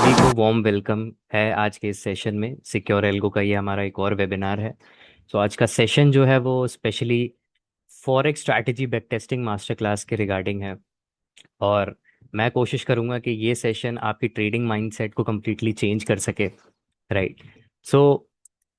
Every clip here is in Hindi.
सभी को वार्म वेलकम है आज के इस सेशन में। सिक्योर एल्गो का ये हमारा एक और वेबिनार है। तो आज का सेशन जो है वो specially forex strategy back testing master class के रिगार्डिंग है। और मैं कोशिश करूंगा कि ये सेशन आपकी ट्रेडिंग माइंडसेट को कम्प्लीटली चेंज कर सके। राइट। सो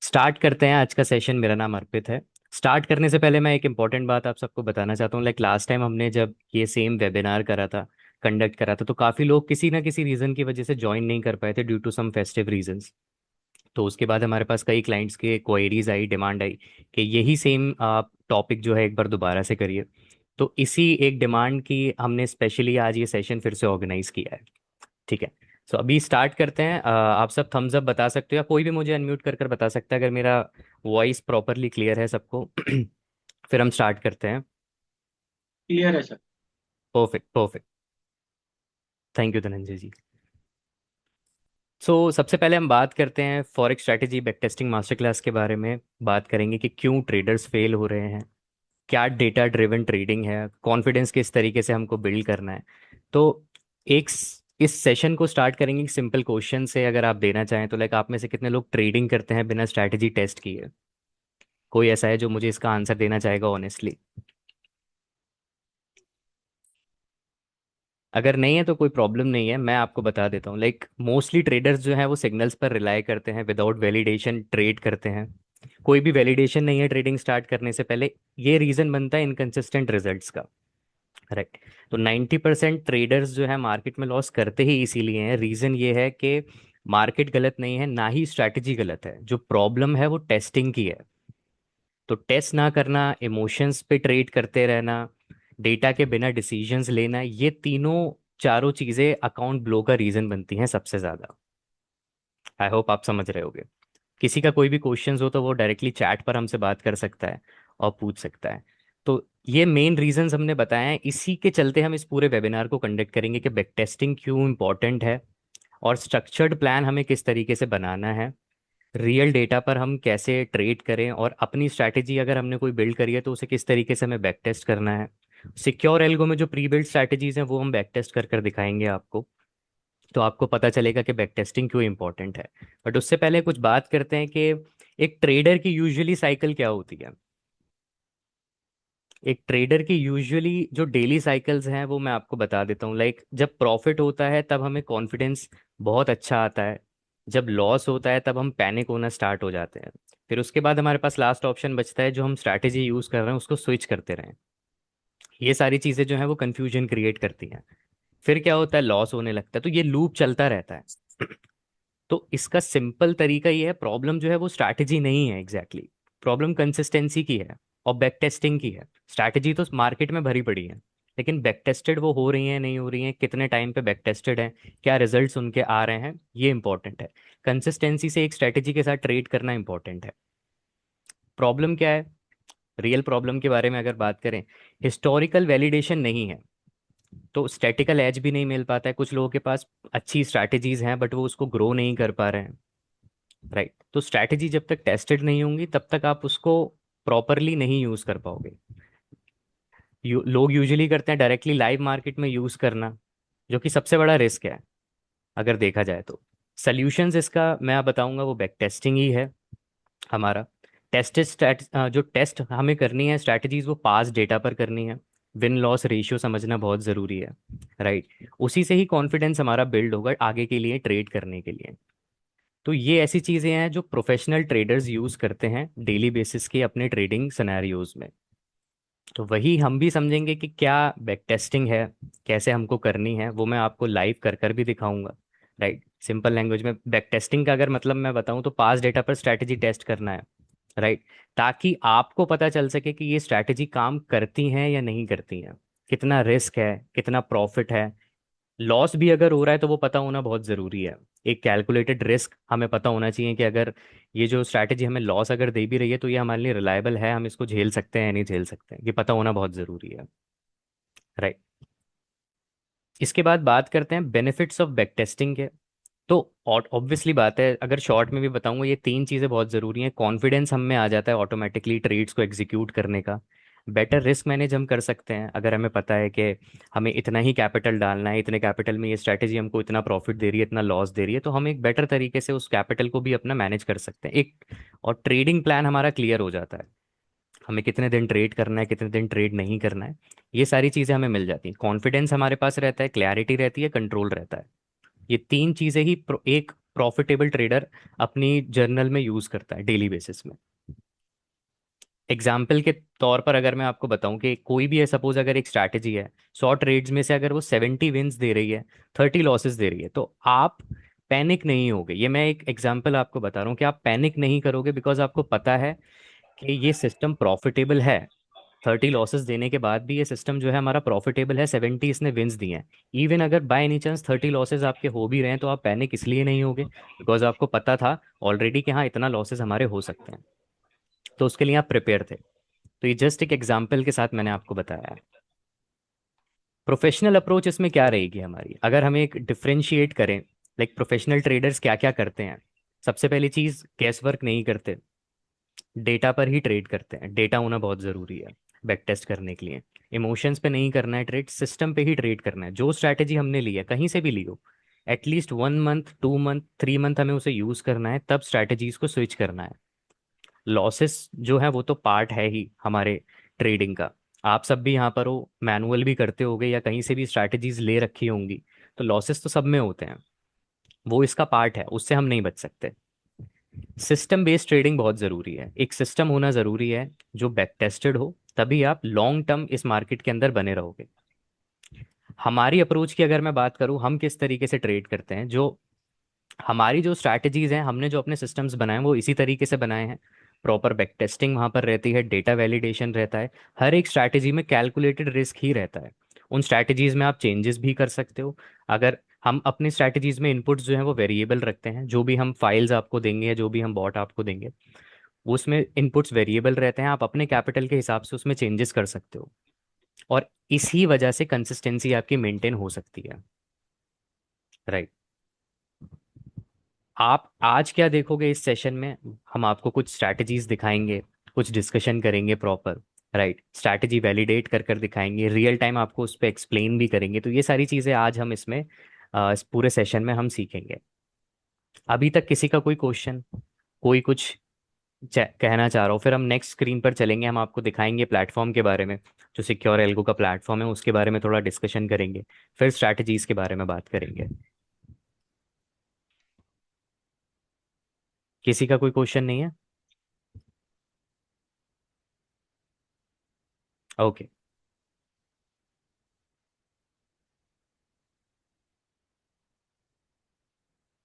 स्टार्ट करते हैं आज का सेशन। मेरा नाम अर्पित है। स्टार्ट करने से पहले मैं एक इम्पॉर्टेंट बात आप सबको बताना चाहता हूँ। लाइक लास्ट टाइम हमने जब ये सेम वेबिनार करा था, कंडक्ट करा था, तो काफ़ी लोग किसी ना किसी रीज़न की वजह से ज्वाइन नहीं कर पाए थे due to some festive reasons. तो उसके बाद हमारे पास कई क्लाइंट्स के क्वेरीज आई, डिमांड आई कि यही सेम आप टॉपिक जो है एक बार दोबारा से करिए। तो इसी एक डिमांड की हमने स्पेशली आज ये सेशन फिर से ऑर्गेनाइज किया है। ठीक है। सो अभी स्टार्ट करते हैं। आप सब थम्स अप बता सकते हो या कोई भी मुझे अनम्यूट कर कर बता सकता है अगर मेरा वॉइस प्रॉपरली क्लियर है सबको। फिर हम स्टार्ट करते हैं। क्लियर है sir. Perfect perfect. Thank you Dhananjay ji. सबसे पहले हम बात करते हैं forex strategy back testing master class के बारे में। बात करेंगे कि क्यों ट्रेडर्स फेल हो रहे हैं, क्या डेटा ड्रिवन ट्रेडिंग है, कॉन्फिडेंस किस तरीके से हमको बिल्ड करना है। तो इस सेशन को स्टार्ट करेंगे एक सिंपल क्वेश्चन से। अगर आप देना चाहें तो लाइक आप में से कितने लोग ट्रेडिंग करते हैं बिना स्ट्रैटेजी टेस्ट किए? कोई ऐसा है जो मुझे इसका आंसर देना चाहेगा ऑनेस्टली? अगर नहीं है तो कोई प्रॉब्लम नहीं है, मैं आपको बता देता हूँ। लाइक मोस्टली ट्रेडर्स जो है वो सिग्नल्स पर रिलाई करते हैं, विदाउट वैलिडेशन ट्रेड करते हैं। कोई भी वैलिडेशन नहीं है ट्रेडिंग स्टार्ट करने से पहले। ये रीजन बनता है इनकंसिस्टेंट रिजल्ट्स का। राइट। तो 90% ट्रेडर्स जो है मार्केट में लॉस करते ही इसीलिए हैं। रीजन ये है कि मार्केट गलत नहीं है, ना ही स्ट्रैटेजी गलत है। जो प्रॉब्लम है वो टेस्टिंग की है। तो टेस्ट ना करना, इमोशंस पे ट्रेड करते रहना, डेटा के बिना डिसीजंस लेना, ये तीनों चारों चीजें अकाउंट ब्लो का रीजन बनती हैं सबसे ज्यादा। आई होप आप समझ रहे होगे। किसी का कोई भी क्वेश्चंस हो तो वो डायरेक्टली चैट पर हमसे बात कर सकता है और पूछ सकता है। तो ये मेन रीजंस हमने बताए हैं। इसी के चलते हम इस पूरे वेबिनार को कंडक्ट करेंगे कि बैक टेस्टिंग क्यों इंपॉर्टेंट है, और स्ट्रक्चर्ड प्लान हमें किस तरीके से बनाना है, रियल डेटा पर हम कैसे ट्रेड करें, और अपनी स्ट्रैटेजी अगर हमने कोई बिल्ड करी है तो उसे किस तरीके से हमें बैक टेस्ट करना है। सिक्योर एल्गो में जो प्री बिल्ड स्ट्रैटेजीज हैं वो हम बैक टेस्ट कर कर दिखाएंगे आपको। तो आपको पता चलेगा कि बैक टेस्टिंग क्यों इंपॉर्टेंट है। बट उससे पहले कुछ बात करते हैं कि एक ट्रेडर की यूजुअली साइकिल क्या होती है। एक ट्रेडर की यूजुअली जो डेली साइकिल्स हैं वो मैं आपको बता देता हूँ। लाइक जब प्रॉफिट होता है तब हमें कॉन्फिडेंस बहुत अच्छा आता है। जब लॉस होता है तब हम पैनिक होना स्टार्ट हो जाते हैं। फिर उसके बाद हमारे पास लास्ट ऑप्शन बचता है, जो हम स्ट्रैटेजी यूज कर रहे हैं उसको स्विच करते रहें। ये सारी चीजें जो है वो कंफ्यूजन क्रिएट करती हैं। फिर क्या होता है, लॉस होने लगता है, तो ये लूप चलता रहता है। तो इसका सिंपल तरीका ये है, प्रॉब्लम जो है वो स्ट्रैटेजी नहीं है एग्जैक्टली, प्रॉब्लम कंसिस्टेंसी की है और बैक टेस्टिंग की है। स्ट्रैटेजी तो मार्केट में भरी पड़ी है, लेकिन बैक टेस्टेड वो हो रही हैं नहीं हो रही हैं, कितने टाइम पे बैक टेस्टेड हैं, क्या रिजल्ट्स उनके आ रहे हैं, ये इंपॉर्टेंट है। कंसिस्टेंसी से एक स्ट्रैटेजी के साथ ट्रेड करना इंपॉर्टेंट है। प्रॉब्लम क्या है, रियल प्रॉब्लम के बारे में अगर बात करें, हिस्टोरिकल वैलिडेशन नहीं है तो स्टैटिकल एज भी नहीं मिल पाता है। कुछ लोगों के पास अच्छी स्ट्रैटेजीज हैं बट वो उसको ग्रो नहीं कर पा रहे हैं। राइट। तो स्ट्रैटेजी जब तक टेस्टेड नहीं होंगी तब तक आप उसको प्रॉपरली नहीं यूज कर पाओगे। लोग यूजुअली करते हैं डायरेक्टली लाइव मार्केट में यूज करना, जो कि सबसे बड़ा रिस्क है अगर देखा जाए तो। सॉल्यूशंस इसका मैं बताऊंगा वो बैक टेस्टिंग ही है हमारा। जो टेस्ट हमें करनी है स्ट्रैटेजीज, वो पास डेटा पर करनी है। विन लॉस रेशियो समझना बहुत ज़रूरी है। राइट। उसी से ही कॉन्फिडेंस हमारा बिल्ड होगा आगे के लिए ट्रेड करने के लिए। तो ये ऐसी चीज़ें हैं जो प्रोफेशनल ट्रेडर्स यूज़ करते हैं डेली बेसिस के अपने ट्रेडिंग सिनेरियोज में। तो वही हम भी समझेंगे कि क्या बैक टेस्टिंग है, कैसे हमको करनी है, वो मैं आपको लाइव कर कर भी दिखाऊंगा। राइट। सिंपल लैंग्वेज में बैक टेस्टिंग का अगर मतलब मैं बताऊं तो पास डेटा पर स्ट्रैटेजी टेस्ट करना है। राइट। ताकि आपको पता चल सके कि ये स्ट्रैटेजी काम करती हैं या नहीं करती हैं, कितना रिस्क है, कितना प्रॉफिट है। लॉस भी अगर हो रहा है तो वो पता होना बहुत ज़रूरी है। एक कैलकुलेटेड रिस्क हमें पता होना चाहिए कि अगर ये जो स्ट्रैटेजी हमें लॉस अगर दे भी रही है तो ये हमारे लिए रिलायबल है, हम इसको झेल सकते हैं या नहीं झेल सकते हैं, ये पता होना बहुत ज़रूरी है। राइट। इसके बाद बात करते हैं बेनिफिट्स ऑफ बैक टेस्टिंग के। तो ऑब्वियसली बात है, अगर शॉर्ट में भी बताऊंगा, ये तीन चीज़ें बहुत ज़रूरी हैं। कॉन्फिडेंस हम में आ जाता है ऑटोमेटिकली ट्रेड्स को एग्जीक्यूट करने का। बेटर रिस्क मैनेज हम कर सकते हैं अगर हमें पता है कि हमें इतना ही कैपिटल डालना है, इतने कैपिटल में ये स्ट्रैटेजी हमको इतना प्रॉफिट दे रही है, इतना लॉस दे रही है, तो हम एक बेटर तरीके से उस कैपिटल को भी अपना मैनेज कर सकते हैं एक। और ट्रेडिंग प्लान हमारा क्लियर हो जाता है, हमें कितने दिन ट्रेड करना है, कितने दिन ट्रेड नहीं करना है, ये सारी चीज़ें हमें मिल जाती हैं। कॉन्फिडेंस हमारे पास रहता है, क्लैरिटी रहती है, कंट्रोल रहता है। ये तीन चीज़ें ही एक प्रॉफिटेबल ट्रेडर अपनी जर्नल में यूज़ करता है डेली बेसिस में। एग्जाम्पल के तौर पर अगर मैं आपको बताऊं कि कोई भी है, सपोज अगर एक स्ट्रैटेजी है, 100 ट्रेड्स में से अगर वो 70 विंस दे रही है, 30 लॉसेस दे रही है, तो आप पैनिक नहीं होगे। ये मैं एक एग्जाम्पल आपको बता रहा हूँ कि आप पैनिक नहीं करोगे, बिकॉज आपको पता है कि ये सिस्टम प्रॉफिटेबल है। 30 लॉसेस देने के बाद भी ये सिस्टम जो है हमारा प्रॉफिटेबल है, 70 इसने विंस दिए हैं। इवन अगर बाय एनी चांस 30 लॉसेस आपके हो भी रहे हैं, तो आप पैनिक इसलिए नहीं होगे बिकॉज आपको पता था ऑलरेडी कि हाँ इतना लॉसेस हमारे हो सकते हैं, तो उसके लिए आप प्रिपेयर थे। तो ये जस्ट एक एग्जाम्पल के साथ मैंने आपको बताया है। प्रोफेशनल अप्रोच इसमें क्या रहेगी हमारी, अगर हमें एक डिफ्रेंशिएट करें, लाइक प्रोफेशनल ट्रेडर्स क्या क्या करते हैं। सबसे पहली चीज़, कैश वर्क नहीं करते, डेटा पर ही ट्रेड करते हैं। डेटा होना बहुत ज़रूरी है बैक टेस्ट करने के लिए। इमोशंस पे नहीं करना है ट्रेड, सिस्टम पे ही ट्रेड करना है। जो स्ट्रैटेजी हमने ली है, कहीं से भी ली हो, एटलीस्ट 1 मंथ, 2 मंथ, 3 मंथ हमें उसे यूज़ करना है, तब स्ट्रैटेजीज को स्विच करना है। लॉसेस जो है वो तो पार्ट है ही हमारे ट्रेडिंग का। आप सब भी यहाँ पर हो, मैनुअल भी करते होगे या कहीं से भी स्ट्रैटेजीज ले रखी होंगी, तो लॉसेस तो सब में होते हैं, वो इसका पार्ट है, उससे हम नहीं बच सकते। सिस्टम बेस्ड ट्रेडिंग बहुत ज़रूरी है, एक सिस्टम होना ज़रूरी है जो बैक टेस्टेड हो, तभी आप लॉन्ग टर्म इस मार्केट के अंदर बने रहोगे। हमारी अप्रोच की अगर मैं बात करूँ, हम किस तरीके से ट्रेड करते हैं, जो हमारी जो स्ट्रैटेजीज हैं, हमने जो अपने सिस्टम्स बनाए हैं वो इसी तरीके से बनाए हैं। प्रॉपर बैक टेस्टिंग वहाँ पर रहती है, डेटा वैलिडेशन रहता है, हर एक स्ट्रैटेजी में कैलकुलेटेड रिस्क ही रहता है। उन स्ट्रैटेजीज में आप चेंजेस भी कर सकते हो। अगर हम अपनी स्ट्रैटेजीज में इनपुट्स जो है वो वेरिएबल रखते हैं, जो भी हम फाइल्स आपको देंगे या जो भी हम बॉट आपको देंगे, उसमें इनपुट्स वेरिएबल रहते हैं, आप अपने कैपिटल के हिसाब से उसमें चेंजेस कर सकते हो। और इसी वजह से कंसिस्टेंसी आपकी मेंटेन हो सकती है। राइट। आप आज क्या देखोगे इस सेशन में, हम आपको कुछ स्ट्रैटेजीज दिखाएंगे, कुछ डिस्कशन करेंगे प्रॉपर। राइट, स्ट्रैटेजी वैलिडेट कर कर दिखाएंगे, रियल टाइम आपको उस पर एक्सप्लेन भी करेंगे। तो ये सारी चीज़ें आज हम इसमें इस पूरे सेशन में हम सीखेंगे। अभी तक किसी का कोई क्वेश्चन, कोई कुछ कहना चाह रहा हो, फिर हम नेक्स्ट स्क्रीन पर चलेंगे, हम आपको दिखाएंगे प्लेटफॉर्म के बारे में। जो सिक्योर एल्गो का प्लेटफॉर्म है उसके बारे में थोड़ा डिस्कशन करेंगे, फिर स्ट्रैटेजीज के बारे में बात करेंगे। किसी का कोई क्वेश्चन नहीं है? ओके।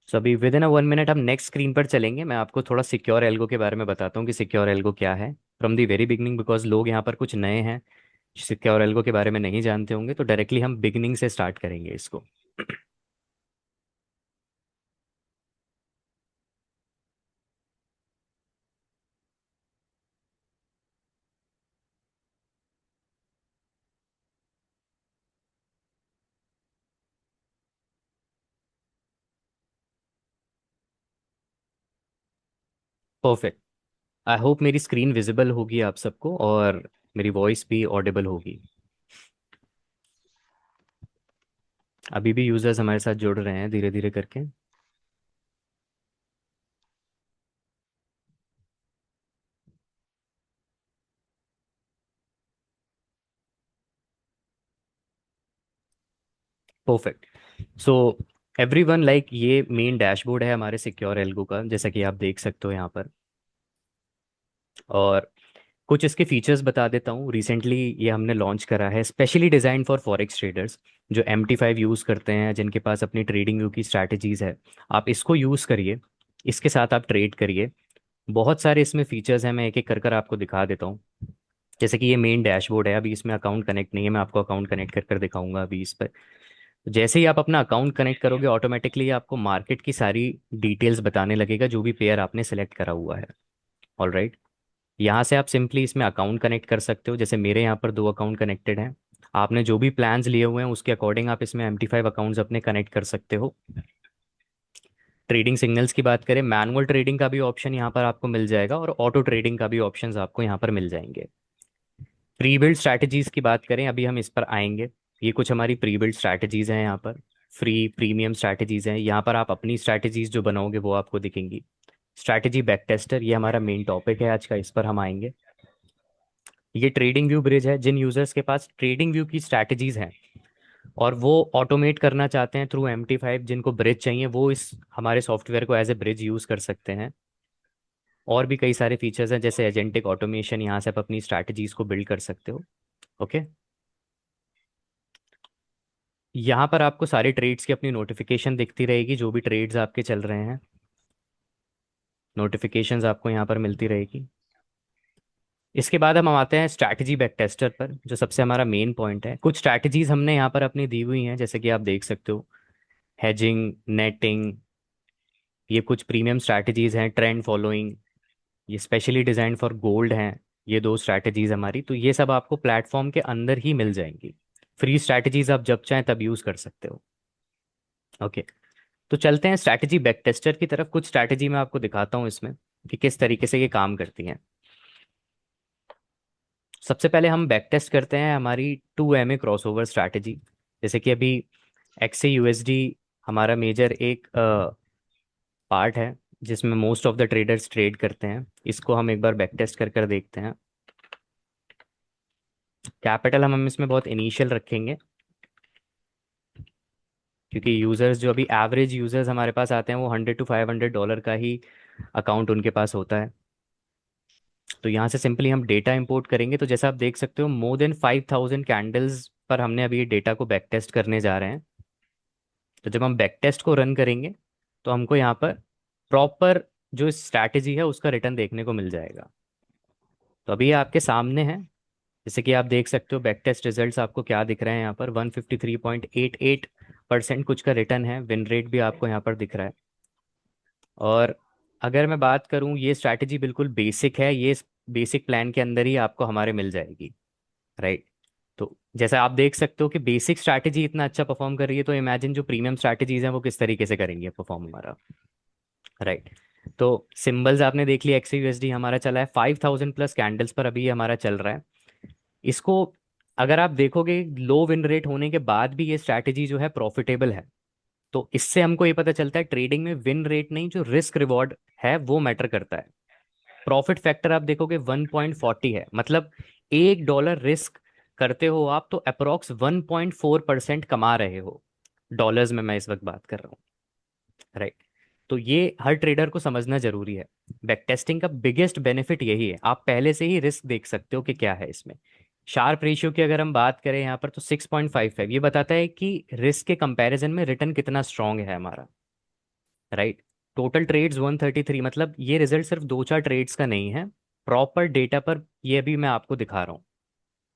सो अभी विद इन 1 मिनट हम नेक्स्ट स्क्रीन पर चलेंगे, मैं आपको थोड़ा सिक्योर एल्गो के बारे में बताता हूँ कि सिक्योर एल्गो क्या है from the very beginning, because लोग यहाँ पर कुछ नए हैं, सिक्योर एल्गो के बारे में नहीं जानते होंगे, तो डायरेक्टली हम बिगनिंग से स्टार्ट करेंगे इसको। परफेक्ट। आई होप मेरी स्क्रीन विजिबल होगी आप सबको, और मेरी वॉइस भी ऑडिबल होगी। अभी भी यूजर्स हमारे साथ जुड़ रहे हैं धीरे धीरे करके। परफेक्ट। सो एवरीवन, लाइक ये मेन डैशबोर्ड है हमारे सिक्योर एल्गो का, जैसा कि आप देख सकते हो यहाँ पर। और कुछ इसके फीचर्स बता देता हूँ। रिसेंटली ये हमने लॉन्च करा है, specially design for forex traders जो MT5 यूज़ करते हैं, जिनके पास अपनी ट्रेडिंग व्यू की स्ट्रैटेजीज है। आप इसको यूज़ करिए, इसके साथ आप ट्रेड करिए। बहुत सारे इसमें फीचर्स हैं, मैं एक एक कर कर आपको दिखा देता हूँ। जैसे कि ये मेन डैशबोर्ड है, अभी इसमें अकाउंट कनेक्ट नहीं है, मैं आपको अकाउंट कनेक्ट कर कर दिखाऊंगा अभी इस पर। तो जैसे ही आप अपना अकाउंट कनेक्ट करोगे, ऑटोमेटिकली आपको मार्केट की सारी डिटेल्स बताने लगेगा, जो भी पेयर आपने सेलेक्ट करा हुआ है। All right. यहाँ से आप सिंपली इसमें अकाउंट कनेक्ट कर सकते हो, जैसे मेरे यहाँ पर 2 अकाउंट कनेक्टेड हैं। आपने जो भी प्लान्स लिए हुए हैं उसके अकॉर्डिंग आप इसमें MT5 अकाउंट्स अपने कनेक्ट कर सकते हो। ट्रेडिंग सिग्नल्स की बात करें, मैनुअल ट्रेडिंग का भी ऑप्शन यहाँ पर आपको मिल जाएगा, और ऑटो ट्रेडिंग का भी ऑप्शंस आपको यहाँ पर मिल जाएंगे। प्री बिल्ड स्ट्रैटेजीज की बात करें, अभी हम इस पर आएंगे। ये कुछ हमारी प्री बिल्ड स्ट्रैटेजीज हैं यहाँ पर। फ्री प्रीमियम स्ट्रैटेजीज हैं, यहाँ पर आप अपनी स्ट्रैटेजीज जो बनाओगे वो आपको दिखेंगी। स्ट्रैटेजी बैक टेस्टर, ये हमारा मेन टॉपिक है आज का, इस पर हम आएंगे। ये ट्रेडिंग व्यू ब्रिज है, जिन यूजर्स के पास ट्रेडिंग व्यू की स्ट्रैटेजीज हैं और वो ऑटोमेट करना चाहते हैं थ्रू MT5, जिनको ब्रिज चाहिए वो इस हमारे सॉफ्टवेयर को एज ए ब्रिज यूज कर सकते हैं। और भी कई सारे फीचर्स हैं जैसे एजेंटिक ऑटोमेशन, यहाँ से आप अपनी स्ट्रैटेजीज को बिल्ड कर सकते हो। ओके। यहाँ पर आपको सारे ट्रेड्स की अपनी नोटिफिकेशन दिखती रहेगी, जो भी ट्रेड्स आपके चल रहे हैं नोटिफिकेशंस आपको यहाँ पर मिलती रहेगी। इसके बाद हम आते हैं स्ट्रैटेजी बैक टेस्टर पर, जो सबसे हमारा मेन पॉइंट है। कुछ स्ट्रैटेजीज हमने यहाँ पर अपनी दी हुई हैं, जैसे कि आप देख सकते हो। हेजिंग, नेटिंग, ये कुछ प्रीमियम स्ट्रैटेजीज हैं। ट्रेंड फॉलोइंग, ये स्पेशली डिजाइन फॉर गोल्ड हैं। ये दो स्ट्रैटेजीज हमारी, तो ये सब आपको प्लेटफॉर्म के अंदर ही मिल जाएंगी। फ्री स्ट्रैटेजीज आप जब चाहें तब यूज कर सकते हो। ओके। तो चलते हैं स्ट्रैटेजी बैक टेस्टर की तरफ। कुछ स्ट्रैटेजी मैं आपको दिखाता हूँ इसमें कि किस तरीके से ये काम करती हैं। सबसे पहले हम बैक टेस्ट करते हैं हमारी 2MA क्रॉसओवर स्ट्रैटेजी। जैसे कि अभी XAUSD हमारा मेजर एक पार्ट है जिसमें most of the traders trade करते हैं। इसको हम एक बार बैक टेस्ट कर देखते हैं। कैपिटल हम इसमें बहुत इनिशियल रखेंगे, क्योंकि यूजर्स जो अभी एवरेज यूजर्स हमारे पास आते हैं वो $100 to $500 का ही अकाउंट उनके पास होता है। तो यहाँ से सिंपली हम डेटा इंपोर्ट करेंगे। तो जैसा आप देख सकते हो, मोर देन 5000 कैंडल्स पर हमने अभी ये डेटा को बैक टेस्ट करने जा रहे हैं। तो जब हम बैक टेस्ट को रन करेंगे तो हमको यहाँ पर प्रॉपर जो स्ट्रैटेजी है उसका रिटर्न देखने को मिल जाएगा। तो अभी ये आपके सामने है। जैसे कि आप देख सकते हो बैक टेस्ट रिजल्ट्स आपको क्या दिख रहे हैं यहाँ पर। 153.88% कुछ का रिटर्न है। विन रेट भी आपको यहाँ पर दिख रहा है। और अगर मैं बात करूँ, ये स्ट्रैटेजी बिल्कुल बेसिक है, ये बेसिक प्लान के अंदर ही आपको हमारे मिल जाएगी। राइट। तो जैसा आप देख सकते हो कि बेसिक स्ट्रैटेजी इतना अच्छा परफॉर्म कर रही है, तो इमेजिन जो प्रीमियम स्ट्रैटेजीज हैं वो किस तरीके से करेंगे परफॉर्म हमारा। राइट। तो सिंबल्स आपने देख लिया। XAUSD हमारा चला है 5000+ कैंडल्स पर, अभी ये हमारा चल रहा है। इसको अगर आप देखोगे, लो विन रेट होने के बाद भी ये स्ट्रैटेजी जो है प्रॉफिटेबल है। तो इससे हमको ये पता चलता है ट्रेडिंग में विन रेट नहीं, जो रिस्क रिवॉर्ड है वो मैटर करता है। प्रॉफिट फैक्टर आप देखोगे 1.40 है, मतलब $1 रिस्क करते हो आप तो अप्रोक्स 1.4% कमा रहे हो। डॉलर्स में मैं इस वक्त बात कर रहा हूँ। राइट। तो ये हर ट्रेडर को समझना जरूरी है। बैक टेस्टिंग का बिगेस्ट बेनिफिट यही है, आप पहले से ही रिस्क देख सकते हो कि क्या है इसमें। शार्प रेशियो की अगर हम बात करें यहाँ पर, तो 6.55 ये बताता है कि रिस्क के कंपैरिजन में रिटर्न कितना स्ट्रांग है हमारा। राइट। टोटल ट्रेड्स 133, मतलब ये रिजल्ट सिर्फ दो चार ट्रेड्स का नहीं है, प्रॉपर डेटा पर ये भी मैं आपको दिखा रहा हूँ।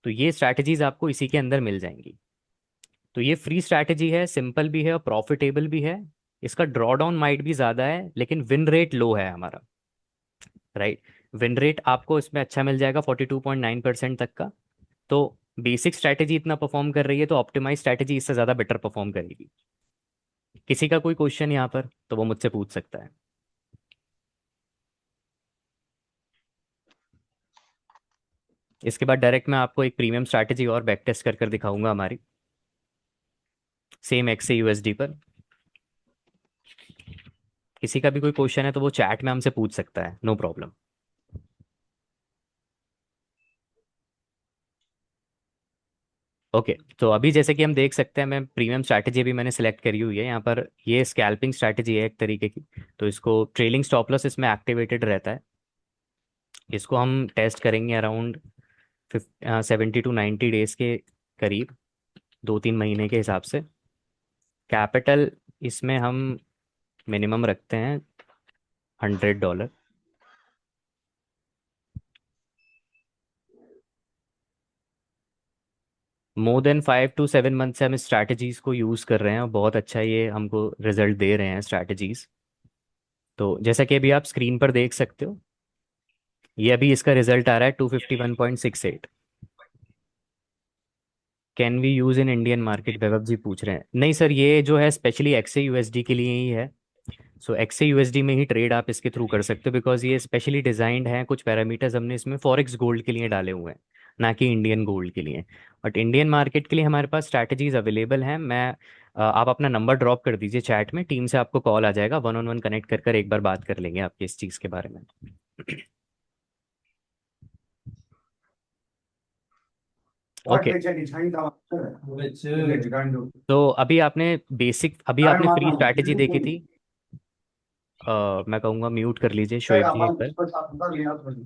तो ये स्ट्रैटेजीज आपको इसी के अंदर मिल जाएंगी। तो ये फ्री स्ट्रैटेजी है, सिंपल भी है और प्रॉफिटेबल भी है। इसका ड्रॉ डाउन माइट भी ज़्यादा है, लेकिन विन रेट लो है हमारा। राइट। विन रेट आपको इसमें अच्छा मिल जाएगा 42.9% तक का। तो बेसिक स्ट्रैटेजी इतना परफॉर्म कर रही है, तो ऑप्टिमाइज स्ट्रैटेजी इससे ज़्यादा बेटर परफॉर्म करेगी। किसी का कोई क्वेश्चन यहाँ पर तो वो मुझसे पूछ सकता है। इसके बाद डायरेक्ट मैं आपको एक प्रीमियम स्ट्रैटेजी और बैक टेस्ट कर दिखाऊंगा हमारी, सेम XAUSD पर। किसी का भी कोई क्वेश्चन है तो वो चैट में हमसे पूछ सकता है, नो प्रॉब्लम। ओके। तो अभी जैसे कि हम देख सकते हैं, मैं प्रीमियम स्ट्रैटेजी भी मैंने सेलेक्ट करी हुई है यहाँ पर। ये स्कैल्पिंग स्ट्रैटेजी है एक तरीके की। तो इसको ट्रेलिंग स्टॉप लॉस इसमें एक्टिवेटेड रहता है। इसको हम टेस्ट करेंगे अराउंड 70 to 90 डेज के करीब, 2-3 महीने के हिसाब से। कैपिटल इसमें हम मिनिमम रखते हैं $100। मोर देन 5 to 7 मंथ से हम इस स्ट्रैटेजीज को यूज़ कर रहे हैं और बहुत अच्छा ये हमको रिजल्ट दे रहे हैं स्ट्रैटेजीज। तो जैसा कि अभी आप स्क्रीन पर देख सकते हो, ये अभी इसका रिजल्ट आ रहा है 251.68। Can we use in Indian market, Vaibhav ji पूछ रहे हैं। नहीं सर, ये जो है स्पेशली XAUSD के लिए ही है। सो XAUSD में ही ट्रेड आप इसके थ्रू कर सकते हो, बिकॉज ये स्पेशली डिजाइंड है। कुछ पैरामीटर्स हमने इसमें फॉरेक्स गोल्ड के लिए डाले हुए हैं। ना कि इंडियन गोल्ड के लिए। बट इंडियन मार्केट के लिए हमारे पास स्ट्रैटेजीज अवेलेबल हैं। आप अपना नंबर ड्रॉप कर दीजिए चैट में, टीम से आपको कॉल आ जाएगा, वन ऑन वन कनेक्ट कर कर एक बार बात कर लेंगे आपके इस चीज़ के बारे में। ओके। तो अभी आपने फ्री स्ट्रैटेजी देखी थी। मैं कहूँगा म्यूट कर लीजिए शोएब जी एक बार।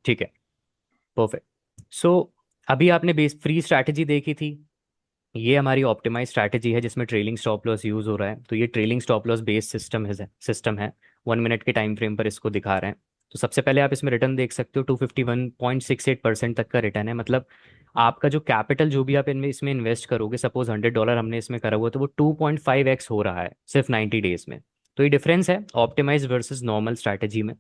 ठीक है, परफेक्ट। सो अभी आपने बेस फ्री स्ट्रैटेजी देखी थी। ये हमारी ऑप्टिमाइज स्ट्रैटेजी है जिसमें ट्रेलिंग स्टॉप लॉस यूज हो रहा है। तो ये trailing stop loss based system है। 1 मिनट के टाइम फ्रेम पर इसको दिखा रहे हैं। तो सबसे पहले आप इसमें रिटर्न देख सकते हो, 251.68% तक का रिटर्न है। मतलब आपका जो कैपिटल जो भी आप इनमें इसमें इन्वेस्ट करोगे, सपोज $100 हमने इसमें करा हुआ, तो वो 2.5x हो रहा है सिर्फ 90 डेज में। तो ये डिफरेंस है ऑप्टिमाइज वर्सेस नॉर्मल स्ट्रैटेजी में,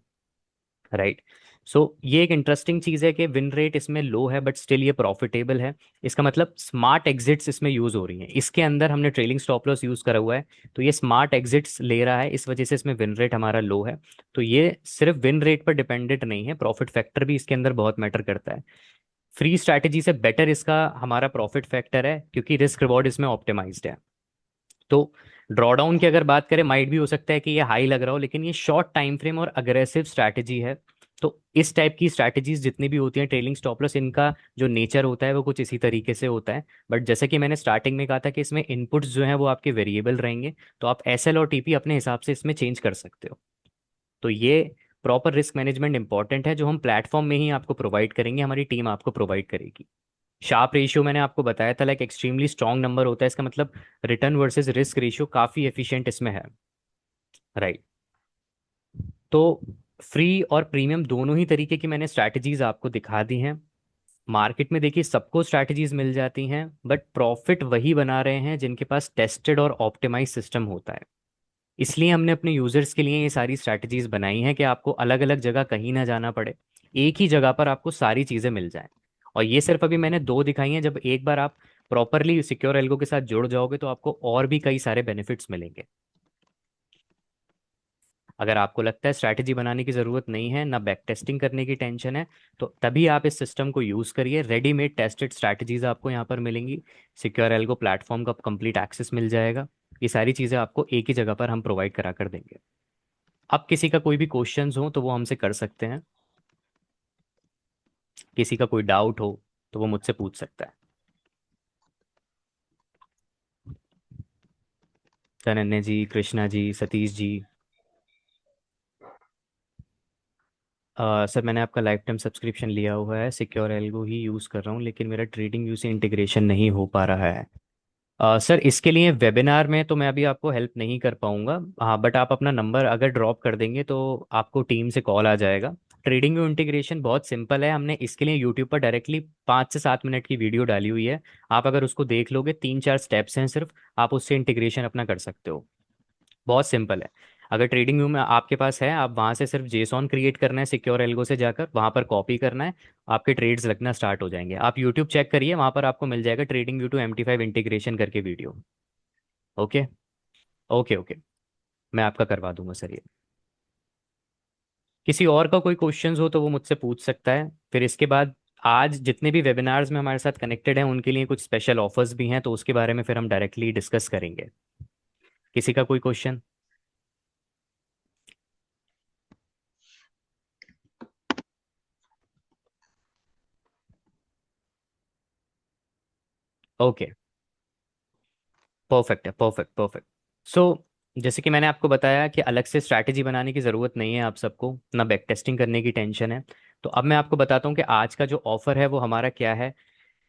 राइट। सो ये एक इंटरेस्टिंग चीज़ है कि विन रेट इसमें लो है बट स्टिल ये प्रॉफिटेबल है। इसका मतलब स्मार्ट एग्जिट्स इसमें यूज़ हो रही हैं। इसके अंदर हमने ट्रेलिंग स्टॉप लॉस यूज़ करा हुआ है, तो ये स्मार्ट एग्जिट्स ले रहा है, इस वजह से इसमें विन रेट हमारा लो है। तो ये सिर्फ विन रेट पर डिपेंडेंट नहीं है, प्रॉफिट फैक्टर भी इसके अंदर बहुत मैटर करता है। फ्री स्ट्रैटेजी से बेटर इसका हमारा प्रॉफिट फैक्टर है क्योंकि रिस्क रिवॉर्ड इसमें ऑप्टिमाइज्ड है। तो ड्रॉडाउन की अगर बात करें, माइट भी हो सकता है कि ये हाई लग रहा हो, लेकिन ये शॉर्ट टाइम फ्रेम और अग्रेसिव स्ट्रैटेजी है। तो इस टाइप की स्ट्रैटेजीज जितनी भी होती हैं ट्रेलिंग स्टॉप लॉस, इनका जो नेचर होता है वो कुछ इसी तरीके से होता है। बट जैसे कि मैंने स्टार्टिंग में कहा था कि इसमें इनपुट्स जो हैं वो आपके वेरिएबल रहेंगे, तो आप एसएल और टीपी अपने हिसाब से इसमें चेंज कर सकते हो। तो ये प्रॉपर रिस्क मैनेजमेंट इंपॉर्टेंट है जो हम प्लेटफॉर्म में ही आपको प्रोवाइड करेंगे, हमारी टीम आपको प्रोवाइड करेगी। शार्प रेशियो मैंने आपको बताया था, लाइक एक्सट्रीमली स्ट्रॉन्ग नंबर होता है, इसका मतलब रिटर्न वर्सेस रिस्क रेशियो काफ़ी एफिशिएंट इसमें है, राइट। तो फ्री और प्रीमियम दोनों ही तरीके की मैंने स्ट्रैटेजीज आपको दिखा दी हैं। मार्केट में देखिए सबको स्ट्रैटेजीज मिल जाती हैं, बट प्रॉफिट वही बना रहे हैं जिनके पास टेस्टेड और ऑप्टिमाइज सिस्टम होता है। इसलिए हमने अपने यूजर्स के लिए ये सारी स्ट्रैटेजीज बनाई हैं कि आपको अलग अलग जगह कहीं ना जाना पड़े, एक ही जगह पर आपको सारी चीज़ें मिल जाएं। और ये सिर्फ अभी मैंने दो दिखाई हैं, जब एक बार आप प्रॉपरली सिक्योर एल्गो के साथ जुड़ जाओगे तो आपको और भी कई सारे बेनिफिट्स मिलेंगे। अगर आपको लगता है स्ट्रैटेजी बनाने की ज़रूरत नहीं है, ना बैक टेस्टिंग करने की टेंशन है, तो तभी आप इस सिस्टम को यूज़ करिए। रेडीमेड टेस्टेड स्ट्रैटेजीज आपको यहाँ पर मिलेंगी। सिक्योर एल्गो प्लेटफॉर्म का कंप्लीट एक्सेस मिल जाएगा। ये सारी चीज़ें आपको एक ही जगह पर हम प्रोवाइड करा कर देंगे। अब किसी का कोई भी क्वेश्चंस हो तो वो हमसे कर सकते हैं। किसी का कोई डाउट हो तो वो मुझसे पूछ सकता है। धनन्य जी, कृष्णा जी, सतीश जी। सर मैंने आपका लाइफ टाइम सब्सक्रिप्शन लिया हुआ है, सिक्योर एल्गो ही यूज़ कर रहा हूँ, लेकिन मेरा ट्रेडिंग व्यू से इंटीग्रेशन नहीं हो पा रहा है। सर इसके लिए वेबिनार में तो मैं अभी आपको हेल्प नहीं कर पाऊंगा। हाँ, बट आप अपना नंबर अगर ड्रॉप कर देंगे तो आपको टीम से कॉल आ जाएगा। ट्रेडिंग व्यू इंटीग्रेशन बहुत सिंपल है, हमने इसके लिए यूट्यूब पर डायरेक्टली 5 से 7 मिनट की वीडियो डाली हुई है। आप अगर उसको देख लोगे, 3 4 स्टेप्स हैं सिर्फ, आप उससे इंटीग्रेशन अपना कर सकते हो। बहुत सिंपल है। अगर ट्रेडिंग व्यू में आपके पास है, आप वहाँ से सिर्फ जेसॉन क्रिएट करना है, सिक्योर एल्गो से जाकर वहाँ पर कॉपी करना है, आपके ट्रेड्स लगना स्टार्ट हो जाएंगे। आप यूट्यूब चेक करिए, वहाँ पर आपको मिल जाएगा TradingView to MT5 integration करके वीडियो। Okay, okay, okay. मैं आपका करवा दूंगा सर ये। किसी और का कोई क्वेश्चंस हो तो वो मुझसे पूछ सकता है। फिर इसके बाद आज जितने भी वेबिनार्स में हमारे साथ कनेक्टेड हैं उनके लिए कुछ स्पेशल ऑफर्स भी हैं, तो उसके बारे में फिर हम डायरेक्टली डिस्कस करेंगे। किसी का कोई क्वेश्चन? ओके, परफेक्ट है, परफेक्ट, परफेक्ट। सो जैसे कि मैंने आपको बताया कि अलग से स्ट्रैटेजी बनाने की ज़रूरत नहीं है आप सबको, ना बैक टेस्टिंग करने की टेंशन है। तो अब मैं आपको बताता हूँ कि आज का जो ऑफर है वो हमारा क्या है।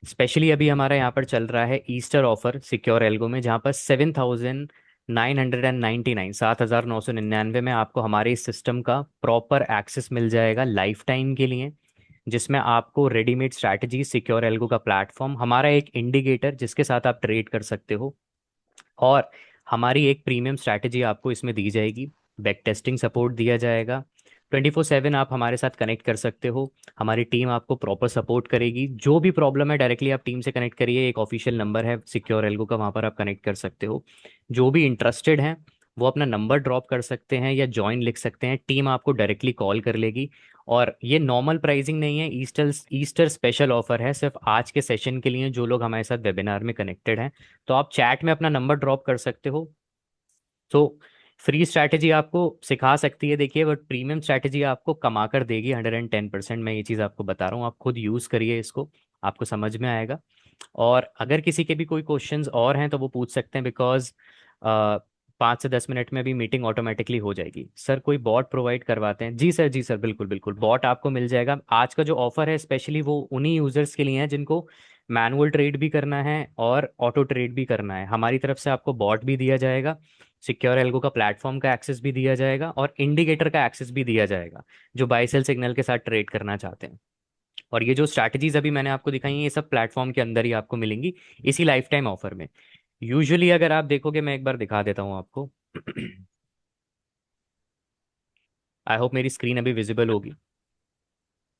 स्पेशली अभी हमारा यहाँ पर चल रहा है ईस्टर ऑफर सिक्योर एल्गो में, जहाँ पर 7,999, 7,999 में आपको हमारे इस सिस्टम का प्रॉपर एक्सेस मिल जाएगा लाइफ टाइम के लिए, जिसमें आपको रेडीमेड स्ट्रैटेजी, सिक्योर एल्गो का प्लेटफॉर्म, हमारा एक इंडिकेटर जिसके साथ आप ट्रेड कर सकते हो, और हमारी एक प्रीमियम स्ट्रैटेजी आपको इसमें दी जाएगी। बैक टेस्टिंग सपोर्ट दिया जाएगा। 24/7 आप हमारे साथ कनेक्ट कर सकते हो। हमारी टीम आपको प्रॉपर सपोर्ट करेगी। जो भी प्रॉब्लम है डायरेक्टली आप टीम से कनेक्ट करिए, एक ऑफिशियल नंबर है सिक्योर एल्गो का, वहाँ पर आप कनेक्ट कर सकते हो। जो भी इंटरेस्टेड हैं वो अपना नंबर ड्रॉप कर सकते हैं या ज्वाइन लिख सकते हैं, टीम आपको डायरेक्टली कॉल कर लेगी। और ये नॉर्मल प्राइसिंग नहीं है, ईस्टर ईस्टर स्पेशल ऑफर है सिर्फ आज के सेशन के लिए, जो लोग हमारे साथ वेबिनार में कनेक्टेड हैं। तो आप चैट में अपना नंबर ड्रॉप कर सकते हो। तो फ्री स्ट्रैटेजी आपको सिखा सकती है देखिए, बट प्रीमियम स्ट्रैटेजी आपको कमा कर देगी 110%। मैं ये चीज़ आपको बता रहा हूँ, आप खुद यूज़ करिए इसको, आपको समझ में आएगा। और अगर किसी के भी कोई क्वेश्चंस और हैं तो वो पूछ सकते हैं, बिकॉज 5 से 10 मिनट में भी मीटिंग ऑटोमेटिकली हो जाएगी। सर कोई बॉट प्रोवाइड करवाते हैं? जी सर, जी सर, बिल्कुल बिल्कुल, बॉट आपको मिल जाएगा। आज का जो ऑफर है स्पेशली वो उन्हीं यूजर्स के लिए है जिनको मैनुअल ट्रेड भी करना है और ऑटो ट्रेड भी करना है। हमारी तरफ से आपको बॉट भी दिया जाएगा, सिक्योर एल्गो का प्लेटफॉर्म का एक्सेस भी दिया जाएगा, और इंडिकेटर का एक्सेस भी दिया जाएगा, जो बाई सेल सिग्नल के साथ ट्रेड करना चाहते हैं। और ये जो स्ट्रैटेजीज अभी मैंने आपको दिखाई हैं, ये सब प्लेटफॉर्म के अंदर ही आपको मिलेंगी, इसी लाइफ टाइम ऑफर में। यूजुअली अगर आप देखोगे, मैं एक बार दिखा देता हूँ आपको। आई होप मेरी स्क्रीन अभी विजिबल होगी।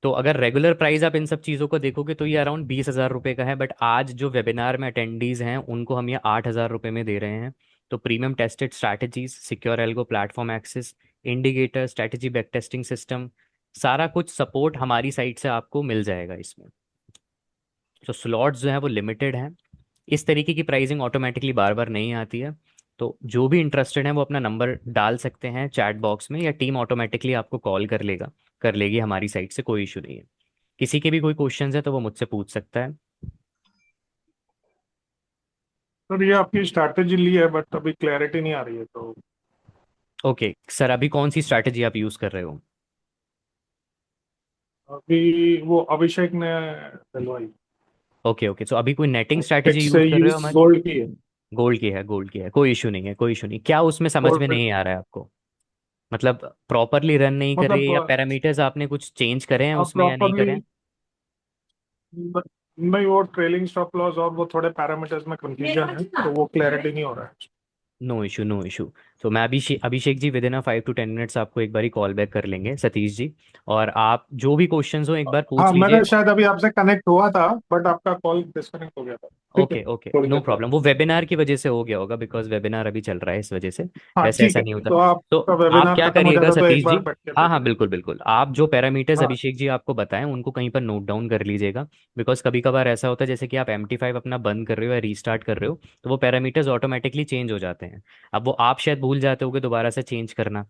तो अगर रेगुलर प्राइस आप इन सब चीज़ों को देखोगे तो ये अराउंड 20,000 रुपये का है, बट आज जो वेबिनार में अटेंडीज हैं उनको हम ये 8,000 रुपये में दे रहे हैं। तो premium tested strategies, secure algo platform access, indicator, strategy back testing system, सारा कुछ सपोर्ट हमारी साइड से आपको मिल जाएगा इसमें। तो स्लॉट्स जो है वो लिमिटेड हैं। इस तरीके की प्राइसिंग ऑटोमेटिकली बार बार नहीं आती है। तो जो भी इंटरेस्टेड है वो अपना नंबर डाल सकते हैं चैट बॉक्स में, या टीम ऑटोमेटिकली आपको कॉल कर लेगी हमारी साइड से, कोई इशू नहीं है। किसी के भी कोई क्वेश्चंस है तो वो मुझसे पूछ सकता है। सर ये आपकी स्ट्रैटेजी ली है बट अभी क्लैरिटी नहीं आ रही है तो। ओके सर, अभी कौन सी स्ट्रैटेजी आप यूज़ कर रहे हो? अभी वो अभिषेक ने दिलवाई। ओके ओके, तो अभी कोई नेटिंग स्ट्रैटेजी फिक्स से यूज़ कर रहे हो यूज हमारी? गोल्ड की है। गोल्ड की है, गोल्ड की है, कोई इशू नहीं है, कोई इशू नहीं। क्या उसमें समझ गोल्ड में पे नहीं आ रहा है आपको? मतलब प्रॉपरली रन नहीं कर रही है, या मतलब पैरामीटर्स आपने कुछ चेंज करे हैं आप उसमें या नहीं करे प्रॉपरली हैं? नहीं, वो ट्रेलिंग स्टॉप लॉस और वो थोड़े पैरामीटर्स में कंफ्यूजन है तो वो क्लैरिटी नहीं हो रहा है। No issue, no issue. तो मैं Abhishek ji within 5 to 10 minutes आपको एक बारी कॉल बैक कर लेंगे, सतीश जी। और आप जो भी क्वेश्चंस हो एक बार हाँ, पूछ लीजिए। मैंने शायद अभी आपसे कनेक्ट हुआ था बट आपका कॉल डिस्कनेक्ट हो गया था। ठीक है, ओके ओके, थोड़ी नो देर बाद। प्रॉब्लम, वो वेबिनार की वजह से हो गया होगा, बिकॉज वेबिनार अभी चल रहा है इस वजह से। हाँ वैसे ठीक ऐसा है, नहीं होता। तो तो आपका आप वेबिनार क्या खत्म हो करिएगा जाता तो एक सतीश जी, बार बैठ के हाँ देख हाँ लेंगे। बिल्कुल बिल्कुल, आप जो पैरामीटर्स हाँ अभिषेक जी आपको बताएं उनको कहीं पर नोट डाउन कर लीजिएगा। बिकॉज कभी कभार ऐसा होता है जैसे कि आप MT5 अपना बंद कर रहे हो या रीस्टार्ट कर रहे हो, तो वो पैरामीटर्स ऑटोमेटिकली चेंज हो जाते हैं। अब वो आप शायद भूल जाते होगे दोबारा से चेंज करना।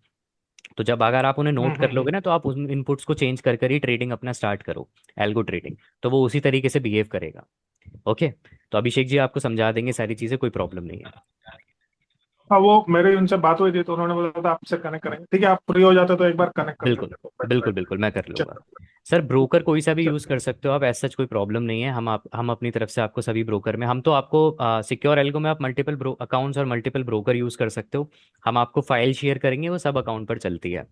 तो जब अगर आप उन्हें नोट कर लोगे ना, तो आप उन इनपुट्स को चेंज कर ही ट्रेडिंग अपना स्टार्ट करो, एल्गो ट्रेडिंग। तो वो उसी तरीके से बिहेव करेगा। ओके। तो अभिषेक जी आपको समझा देंगे सारी चीज़ें, कोई प्रॉब्लम नहीं है। हाँ, वो मेरी उनसे बात हुई थी तो उन्होंने बोला था आपसे कनेक्ट करेंगे। ठीक है, आप फ्री हो जाते तो एक बार कनेक्ट कर बिल्कुल लेते तो बेटर बिल्कुल रहता। बिल्कुल, मैं कर लूँगा। चलो। सर ब्रोकर कोई सा भी यूज़ चलो। कर सकते हो आप, ऐसा कोई प्रॉब्लम नहीं है। हम अपनी तरफ से आपको सभी ब्रोकर में, हम तो आपको सिक्योर एल्गो में आप मल्टीपल अकाउंट्स और मल्टीपल ब्रोकर यूज़ कर सकते हो। हम आपको फाइल शेयर करेंगे, वो सब अकाउंट पर चलती है।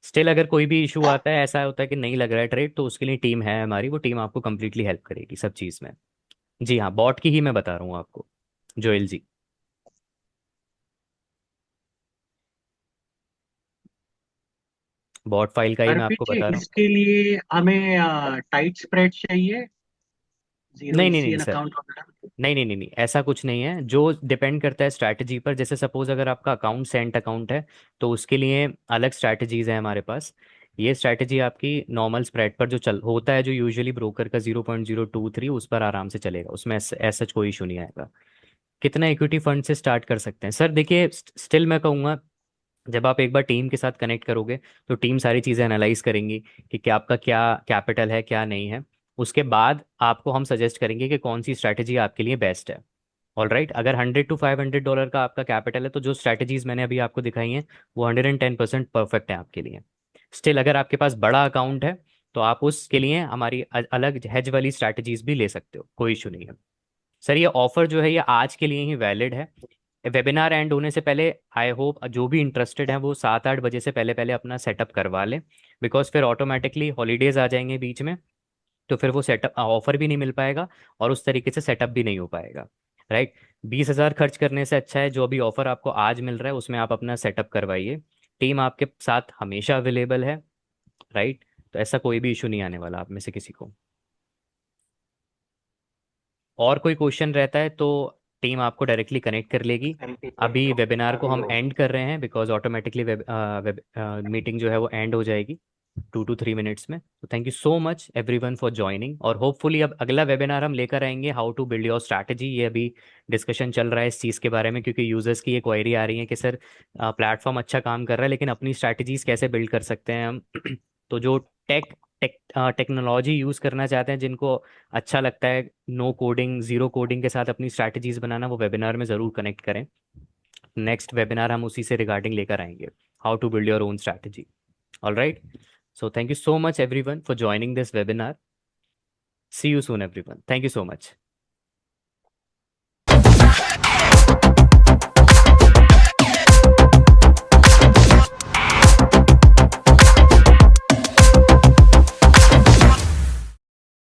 स्टिल अगर कोई भी इशू आता है, ऐसा होता है कि नहीं लग रहा है ट्रेड, तो उसके लिए टीम है हमारी, वो टीम आपको कंप्लीटली हेल्प करेगी सब चीज़ में। जी हाँ, बॉट की ही मैं बता रहा हूँ आपको, जोएल जी। बॉट फाइल का ही मैं अर्पित आपको जी, बता रहा हूँ। इसके लिए हमें टाइट स्प्रेड चाहिए, जीरो नहीं नहीं नहीं ईसीएन सर, अकाउंट वगैरह। नहीं नहीं नहीं नहीं, ऐसा कुछ नहीं है। जो डिपेंड करता है स्ट्रैटेजी पर, जैसे सपोज अगर आपका अकाउंट सेंट अकाउंट है, तो उसके लिए अलग स्ट्रैटेजीज है हमारे पास। ये स्ट्रैटेजी आपकी नॉर्मल स्प्रेड पर जो चल होता है, जो यूजुअली ब्रोकर का 0.023, उस पर आराम से चलेगा, उसमें ऐसा कोई इशू नहीं आएगा। कितना इक्विटी फंड से स्टार्ट कर सकते हैं सर? देखिए स्टिल मैं कहूँगा, जब आप एक बार टीम के साथ कनेक्ट करोगे तो टीम सारी चीज़ें एनालाइज करेंगी कि क्या आपका क्या कैपिटल है क्या नहीं है। उसके बाद आपको हम सजेस्ट करेंगे कि कौन सी स्ट्रैटेजी आपके लिए बेस्ट है। ऑल राइट, अगर $100 to $500 का आपका कैपिटल है, तो जो स्ट्रैटेजीज मैंने अभी आपको दिखाई हैं वो 110% परफेक्ट है आपके लिए। स्टिल अगर आपके पास बड़ा अकाउंट है, तो आप उसके लिए हमारी अलग हेज वाली स्ट्रैटेजीज भी ले सकते हो, कोई इशू नहीं है। सर ये ऑफर जो है ये आज के लिए ही वैलिड है। वेबिनार एंड होने से पहले आई होप जो भी इंटरेस्टेड हैं वो 7-8 बजे से पहले पहले अपना सेटअप करवा लें, बिकॉज फिर ऑटोमेटिकली हॉलीडेज आ जाएंगे बीच में। तो फिर वो सेटअप ऑफर भी नहीं मिल पाएगा, और उस तरीके से सेटअप भी नहीं हो पाएगा। राइट। 20,000 खर्च करने से अच्छा है जो अभी ऑफर आपको आज मिल रहा है उसमें आप अपना सेटअप करवाइए। टीम आपके साथ हमेशा अवेलेबल है। राइट। तो ऐसा कोई भी इशू नहीं आने वाला आप में से किसी को। और कोई क्वेश्चन रहता है तो टीम आपको डायरेक्टली कनेक्ट कर लेगी। अभी वेबिनार को हम एंड कर रहे हैं, बिकॉज ऑटोमेटिकली वेब मीटिंग जो है वो एंड हो जाएगी। 2 to 3 मिनट्स में। तो thank you so much everyone for joining, और होपफुली अब अगला वेबिनार हम लेकर आएंगे how to build your strategy. ये अभी डिस्कशन चल रहा है इस चीज़ के बारे में, क्योंकि यूजर्स की ये क्वेरी आ रही है कि सर प्लेटफॉर्म अच्छा काम कर रहा है लेकिन अपनी स्ट्रैटेजीज कैसे बिल्ड कर सकते हैं हम। तो जो टेक टेक टेक्नोलॉजी यूज़ करना चाहते हैं, जिनको अच्छा लगता है नो कोडिंग जीरो कोडिंग के साथ अपनी स्ट्रैटेजीज बनाना, वो वेबिनार में ज़रूर कनेक्ट करें। नेक्स्ट वेबिनार हम उसी से रिगार्डिंग लेकर आएंगे, how to build your own strategy. All right. So thank you so much everyone for joining this webinar. See you soon everyone. Thank you so much.